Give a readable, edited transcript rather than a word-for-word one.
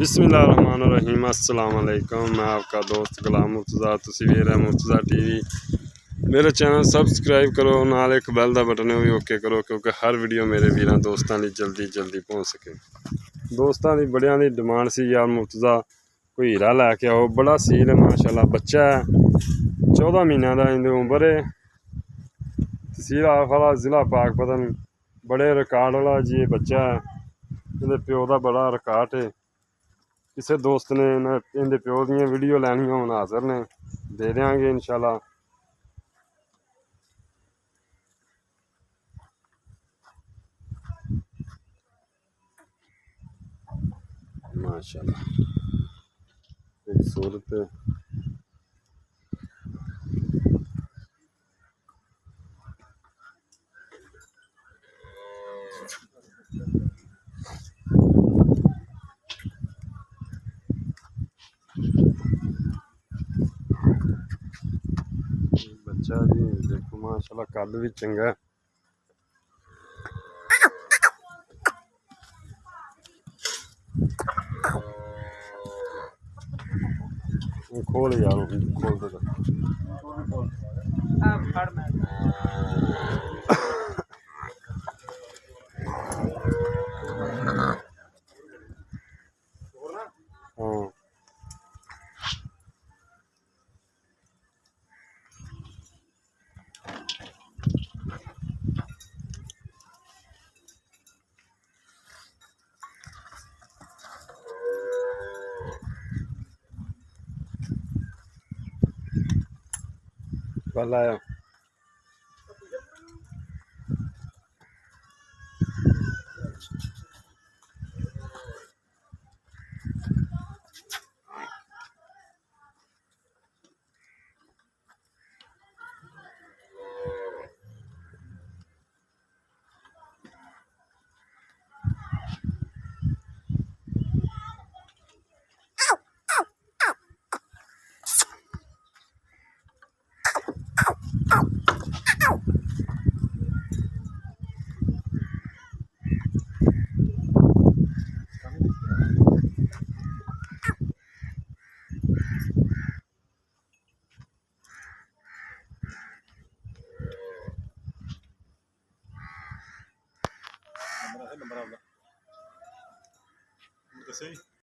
बिस्मिल्लाहिर्रहमानिर्रहीम। अस्सलाम वालेकुम। मैं आपका दोस्त गुलाम मुर्तज़ा, तस्वीर है मुर्तज़ा टीवी। मेरे चैनल सबसक्राइब करो, नाल एक बैल का बटन भी ओके करो, क्योंकि हर वीडियो मेरे वीर दोस्तों की जल्दी पहुँच सके। दोस्तों की बड़िया की डिमांड सी यार मुर्तज़ा कोई हीरा लैके आओ, बड़ा सील है माशाल्लाह। बच्चा है 14 महीनों का, इनकी उम्र है। तहसील आफला ज़िला पाकपतन। बड़े रिकॉर्ड वाला जी ये बच्चा है। इनके प्यो का बड़ा रिकॉर्ड है। किसी दोस्त ने इनके प्यो दी वीडियो लैनी हो हाज़र ने, दे देंगे इंशाल्लाह। माशाल्लाह खूबसूरत बच्चा जी, देखो माशाल्लाह कद भी चंगा है। खोल यार, खोल दे। हाँ कल आया। नंबर